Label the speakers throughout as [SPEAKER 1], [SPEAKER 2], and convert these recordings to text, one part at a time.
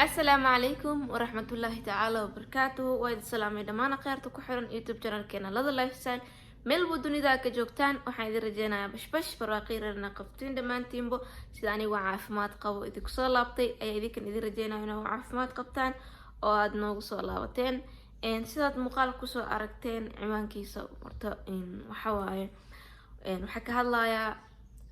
[SPEAKER 1] السلام عليكم ورحمة الله تعالى وبركاته وايد السلام يا دمان خيرتو كحرن يوتيوب channel كينا لذا لايف ستايل meel buu dunida ka joogtaan waxaan idin rajeynayaa bashbash barwaaqeyrna qabtiin dhammaantiinbo sida anigu caafimaad qabo idinku soo laabtay ayaa idinkan idin rajeynayaa inaa caafimaad qabtaan oo aad noogu soo laabateen sidaad muuqaal kusoo aragteen ciwaankiisa horta waxa waaye waxaa ka hadlayaa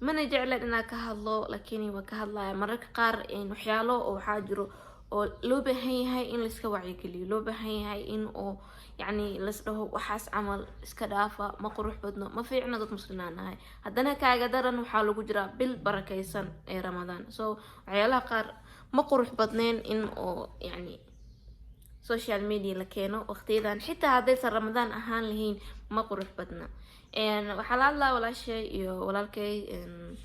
[SPEAKER 1] mana jecleen inaan ka hadlo laakiin waa ka hadlayaa mararka qaar waxyaalo oo waxaa jiro oo loo baahan yahay in la iska wacyigeliyo loo baahan yahay in oo يعني لسه وحاس عمل إسكدافة ما قروح بدنا ما في عنا ضد مسلمين هاي هدنا كاجدرن وحالو جرا بالبركة سن رمضان عيالها قار ما قروح بدنين إن أو يعني سوشيال ميديا لكانوا واختيدا حتى هذا رمضان أهان لهين ما قروح بدنا إن وحلال الله ولا شيء ولا الكي إن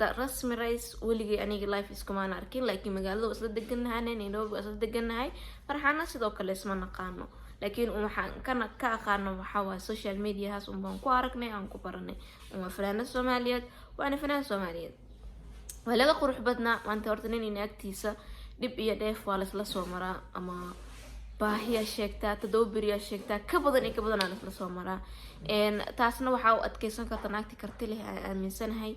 [SPEAKER 1] رسمي رئيس ولقي أنيق لايف إسكمان أركين لكن مقالو أصل دقنا هاي نينو أصل دقنا هاي فرحنا سيدوك اللي اسمنا قانو لكن كان كأقارن محاوى السوشيال ميديا هاس كواركني أو كبرني فلان الصوماليات وأنا فلان صوماليات ولا قروح بدنا ما أنت أردني إني أكتيسة دب يدف ولا سلسومرا أما باهي الشيكتا تدوبري الشيكتا كبدنا على سلسومرا إن تاسنا وحاو أتكيسن كتناكتي كرتلي من سنة هاي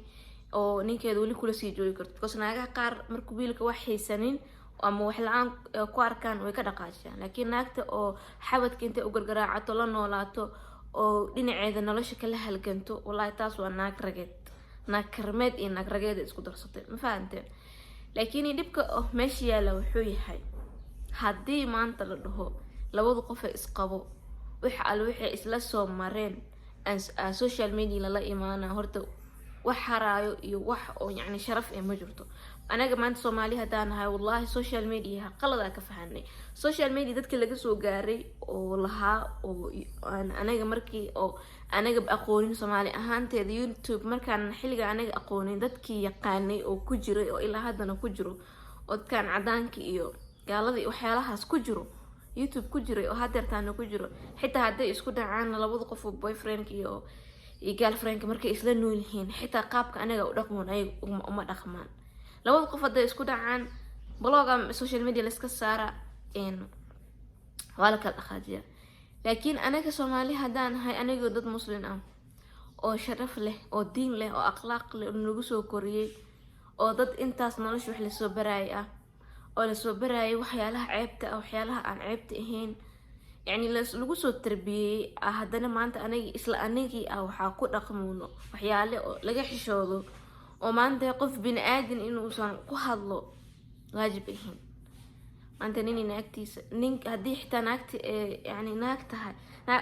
[SPEAKER 1] أو نيك يدولي كل شيء جوي كرت كوسنا قار مركوبيلك وحي سنين ama wax la'aan ku arkaan way ka dhaqaajiyaan laakiin naagta oo xabadka inta u gargaraacato la noolaato oo dhinaceeda nolosha kala halganto wallahi taas waa naag rageed naag karmeed iyo naag rageed isku darsatay ma fahanteen laakiin dibka meesha yaala wuxuu yahay haddii maanta la dhaho labada qof ee isqabo wixii isla soo mareen social media la imaana horta wax haraayo iyo wax oo yani sharaf ee ma jirto anaga maanta Soomaali hadaan ahay wallahi social media qalada ka fahanay social media dadka laga soo gaaray oo lahaa oo anaga markii oo anaga aqoonin Soomaali ahaanteeda YouTube markaan xilliga anaga aqoonin dadkii yaqaanay oo ku jiray oo ilaa hadana ku jiro oo kan cadaanka iyo gaaladii waxyaalahaas ku jiro YouTube ku jiray oo hadeertaan ku jiro xitaa haday isku dhacaan labada qof oo boyfriend iyo girlfriend markay isla nool yihiin xitaa qaabka anaga u dhaqmoon ay uma dhaqmaan labada qof haday isku dhacaan bloga social media la iska saara wala kala dhaqaajiya laakiin anaga Soomaali hadaan ahay anaga dad muslim ah oo sharaf leh oo diin leh oo akhlaaq leh oo nagu soo koriyay oo dad intaas nolosha wax la soo baraay ah oo la soo baraay waxyaalaha ceebta ah waxyaalaha aan ceebta ahayn يعني lagu soo tarbiyay hadana maanta aniga isla anigii waxa ku dhaqmoono waxyaale oo laga xishoodo oo maanta qof bin aadan inuu san ku hadlo waajib ahayn maanta nin naagtiisa nin hadii xitaa naagti yani naagtahay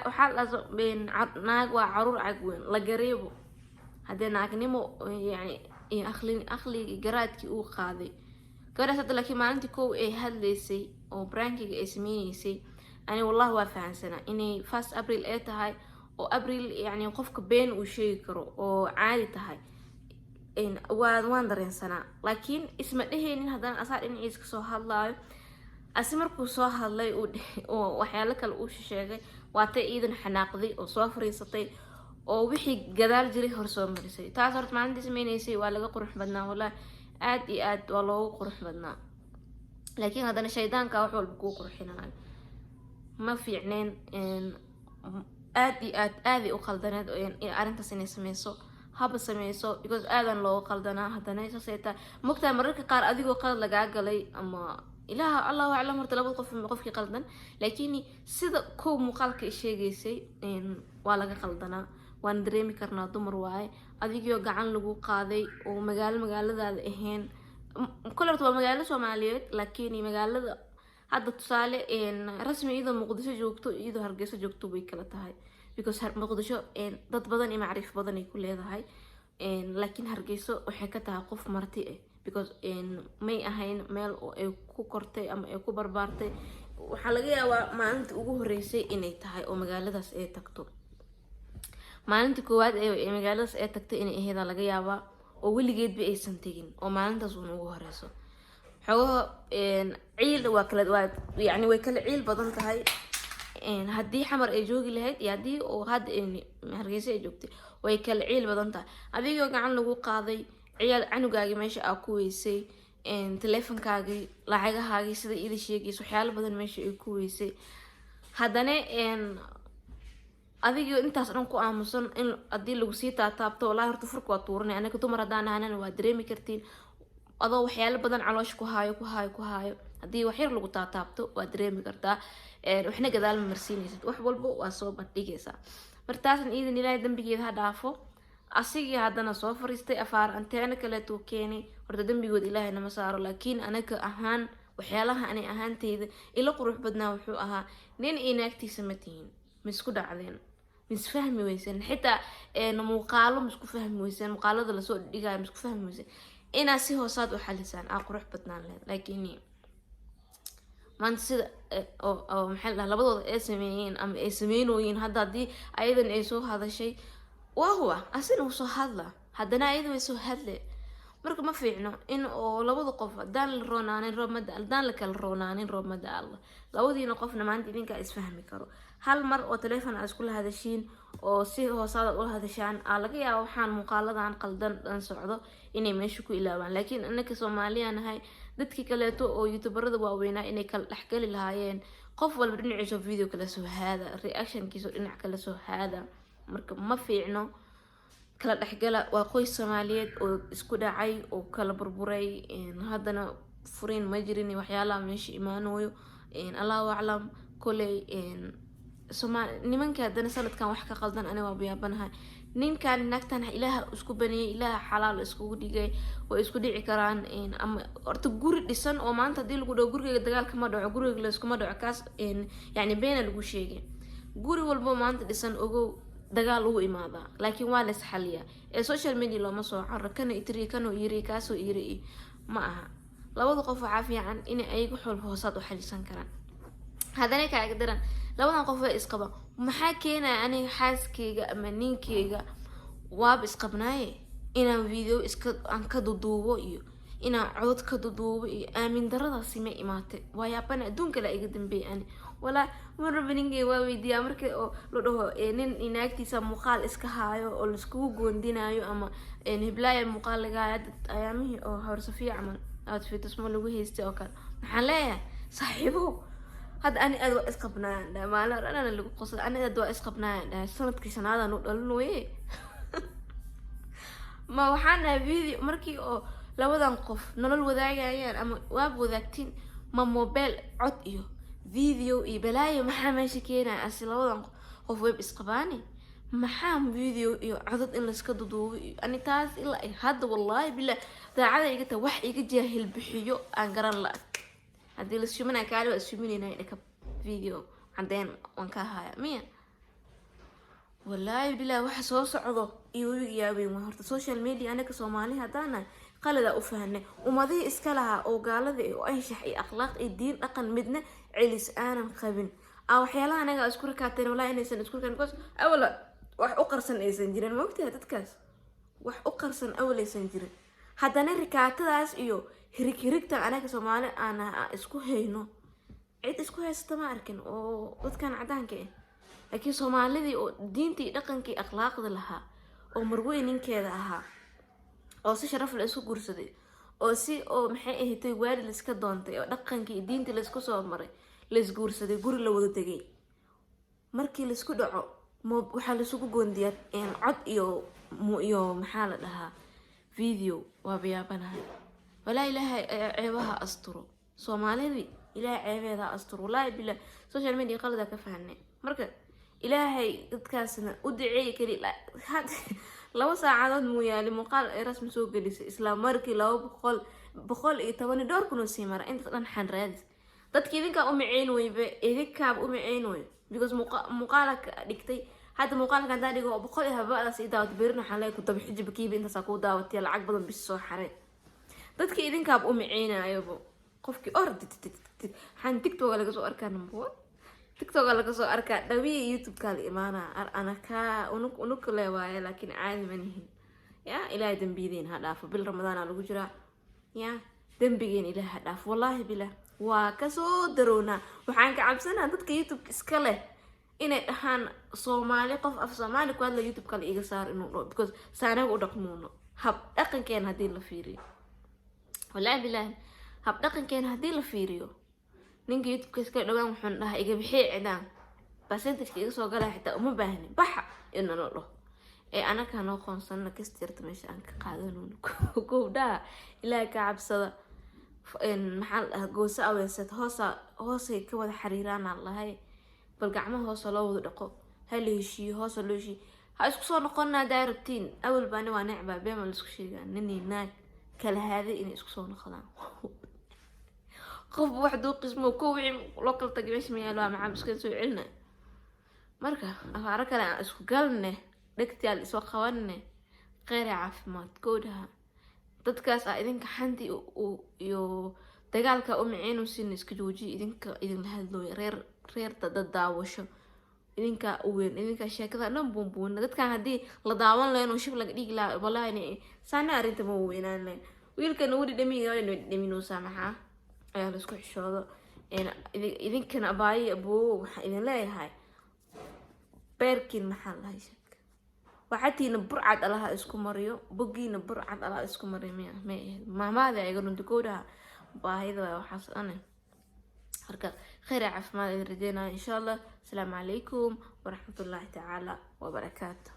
[SPEAKER 1] waxa la soo been naag waa caruur cagweyn la gareebo hadii naagnimo yani aqliga garaadkii uu qaaday garaas hadda laakiin maalintii koow ay hadlaysay oo brankiga ay sameeysay أنا والله وافعن سنة إني فاس أبريل هاي أو أبريل يعني قفك بين وشيكرو أو عادي تهاي إن واندرين سنة لكن اسمه إيه إن هذا أصار إني إيش كسوها الله أسمر كسوها الله وحيالك الأوش شيء واتي إذن حناقضي أو صافري سطي أو وحي جدال جري هرسوم مرسي تعثرت ما عندي سميني سي ولا قرح بدنا ولا آد والله قرح بدنا لكن هذا الشيطان كاوحول بكو قرحنا ما في عنين إن آدي وقلدنات إن أرنت سنة سميسو هاب سميسو because آذن لو قلدنا هذا نيسو سيتا مقطع مرة كقار أدي وقلد لقاق لي أما إله الله أعلم مرتلب قف قلدن لكني سيدا كو مقالك إشي جيسي إن ولا قلدنا وان دريمي كرنا دمر واي أدي جو قعن لقو قاضي ومقال ذا إهين كل رتبة مقالة سوماليات لكني مقالة هذا تصالح إن رسمي إذا مقدسة جوكتو إذا هرجسة جوكتو بيكلا تهاي because مقدسة إن ضد بدني معرف بدني كل هذا هاي إن لكن هرجسة وحكتها قف مرتئة because إن مي أهين ميل أو كوكرتي أم أو كبربارتي وحلاقيها ما أنت وجوه رئيسي إني تهاي أو مقالة داس إيه تكتب ما أنت كواد إيه مقالة داس إيه تكتب إني هذا لقيها وولي جيت بأي سنتين وما أنت زون وجوه رئيسه حوها إن عيل وكلد يعني وكل عيل بدن تهاي إن هدي حمر إيجوجي لهاد يدي وهاد إني هرجيسة إيجوبتي وكل عيل بدن تهاي هذي يوقع عن لو قاضي عيال عنو جاي ماشي أكويسي teleefankaagii lacagahaagii sida ida sheegaysa waxyaalo badan meesha ay ku weysay haddana adigii intaas dhan ku aamusan in haddii lagu sii taataabto wallaahi horta furka waa tuuranay anaga dumar haddaan ahanana waa dareemi kartiin adoo waxyaalo badan caloosha ku haayo haddii wax yar lagu taataabto waa dareemi kartaa waxna gadaal ma marsiinaysid wax walba waa soo bandhigaysaa martaasan iidan ilaahay dambigeeda ha dhaafo asigii haddana soo fariistay afaar anteena kaleetuu keenay horta dambigood ilaahay nama saaro laakiin anaga ahaan waxyaalaha anay ahaanteyda ila qurux badnaa wuxuu ahaa nin iyo naagtiisa ma tihiin ma isku dhacdeen misfahmi weysan xitaa muuqaalo misku fahmi weysan muuqaalada lasoo dhigayo misku fahmi weysan inaa si hoosaad u xalisaan aa qurux badnaan lehed laakiin maanta sida oo maxay dhahaa labadooda ay sameeyeen ama ay sameynooyin hadda haddii ayadan ay soo hadashay waa huwa asina uu soo hadla haddana ayada way soo hadle marka ma fiicno in oo labada qof haddaan la roonaanin roobmada haddaan la kala roonaanin roobmada allah labadiina qofna maanta idinkaa isfahmi karo hal mar oo teleefon aa iskula hadashiin oo si hoosaada ula hadashaan aa laga yaaba waxaan muuqaaladan qaldan dhan socdo inay meesha ku ilaawaan laakiin anaka soomaaliya nahay dadkii kaleeto oo youtuberada waaweynaa inay kala dhexgali lahaayeen qof walba dhinaciisa video kala soo haada reactionkiisa dhinac kala soo haada marka ma fiicno kala dhexgala waa qoys Soomaaliyeed oo isku dhacay oo kala burburay haddana furiin ma jirin waxyaalaha meesha imaanayo Allahu a'lam kulay nimanka haddana sanadkan wax ka qaldan aniga waa biyaabanahay ninkan naagtan ilaaha isku baniyay ilaaha xalaal iskugu dhigay oo isku dhici karaan ama horta guri dhisan oo maanta hadii lagu dhaw guriga dagaal kama dhaco guriga la iskuma dhaco kaas yani been lagu sheegay guri walba maanta dhisan ogow dagaal ugu imaada laakiin waa la saxaliya ee social media looma soo carro kana itri kana yiri kaasoo yiri ma aha labada qof waxa fiican in ay xul hoosaad u xalisan karaan haddana ka agdaran labadan qof way isqaba maxaa keenay aniga xaaskeyga ama ninkeyga waab isqabnaaye inaan video iska aan ka duduubo iyo inaan cod ka duduubo iyo aamin daradaasi ma imaatay waayabana adduunka la iga dambeeyay wala marba ninkey waa weydiiyaa markii oo la dhaho nin inaagtiisa muuqaal iska haayo oo la iskugu goondinayo ama hiblaya muuqaal laga haayo ayaamihii oo hor safiya camal outfits ma lagu haystay oo kale maxaan leeyahay saaxiibo هذا أنا أدوى إسقبنا ده ما أنا اللي قصد أنا أدوى إسقبنا ده سنة كيسان هذا نقول إيه ما وحنا فيديو مركي أو لو ذا نقف نقول وذايا يعني أما واب وذاكتين ما موبايل عطيه فيديو بلاي ما حامش كينا أصل لو ذا نقف واب إسقباني ما حام فيديو عدد إلا سكدودو أنا تاس إلا هذا والله بالله ذا عادة يجت وح يجي جاهل بحيو أنقرن لا هذي الشمنة كانوا الشمنة هنا كب فيديو عندين وانكاها مين والله بالله واحد صعده يا بي ما هرت السوشيال ميديا أنا كصومالي هذانا قال ذا أفهمنا وما ذي إسكالها أو قال ذي وأنشح أخلاق الدين أقل مدنا علس أنا مخبن أو حيلا أنا أذكر كاتين ولا أنا سنذكر كان كوس أولا وح أقرصن إيزنجرين ما وقتها تتكاس وح أقرصن أول إيزنجرين هذا نركعت داس هريكتا أنا كسومالي أنا إسكو هينو عيد إسكو هيستا ما أركن وضد كان عدان كي لكن سومالي دي دينتي دقنكي أخلاق لها oo marweyn ninkeeda ahaa oo si sharaf leh isku guursaday oo si oo maxay ahayd waalid iska doontay oo dhaqankii diinta la isku soo maray la isguursaday guri la wada tagay markii la isku dhaco waxa la isugu goondiyaa cod iyo maxaa la dhahaa video waa biyaabanahay wala ilaahay ceebaha asturo Soomaalida ilaahay ceebeeda asturo la bila social media qalada ka fahanay marka ilaahay dadkaasna u duceeyay kali laba saacadood mooyaale muuqaal rasmi soo gelisay islaam markii 200 door kuna sii mara inta dhan xan raadis dadkii idinka u miceen wayba idinka u miceen way because muuqaalka dhigtay hada muuqaalka hadda dhigo 100 habada si daawad beerna xalay ku dab xijibkiiba inta saa ku daawatay lacag badan bis soo xaray dadkii idinka u miceenayo qofkii xan TikTok laga soo arkaa number TikTok laga soo arkaa dhawi YouTube ka imaana ana ka unuk leeyahay laakiin caadi ma nihin ya ilaahay dambiideen ha dhaafo bil ramadaan lagu jiraa ya dambigeen ilaahay ha dhaafo wallahi billah waa ka soo daroona waxaan ka cabsanaa dadka YouTube iska leh inay dhahaan Soomaali qof af Soomaali ku hadla YouTube kale iga saar inuu because saanaga u dhaqmoono hab dhaqankeen hadii la fiiriyo والله بالله habdhaqan keen hadii la fiiriyo ninka youtube iska dhawaan wuxuu dhahay iga bixii cidaan percentage iga soo galay xitaa uma baahni baxa inna la dhaho ee anaka noo qoonsan kastirta meesha aan ka qaadano gowdhaa ilaa ka cabsada in maxal goosa aweesad hoosay ka wada xariiraan allahay bal gacmaha hoos loo wada dhaqo hal heshiyo hoos loo heshiyo ha isku soo noqonnaa daarabtiin awal baan waa necba beema la isku sheegaa ninii naag kala haaday inay isku soo noqdaan qof wax duu qismo ko wixii loo kala tagay meesha ma yaalo ama iska soo celina marka afaara kale aan isku galne dhegtaal isoo qabanne qeyr caafimaad koodaha dadkaas idinka xanti iyo dagaalka u miceen siin iska jooji idin la hadlooyo reer dad daawasho idinka weyn idinka sheekada dhan buunbuuna dadkan hadii la daawan leeno shib laga dhigi la wallahi saana arinta ma weynaan leen wiilkan wadi dhamiga dhaminuu samaxa ayaa la isku xishoodo idinkana abaayi aboo waxa idin leeyahay beerkin maxaa la haysan waxaatiina burcad alaha isku mariyo bogiina burcad alaha isku mariyo maamaada ay runtii koodaha baahida waxaas ana marka khayr caafimaad idin rajeynaa insha Allah. Assalaamu calaykum waraxmatullaahi tacaala wabarakaatuh.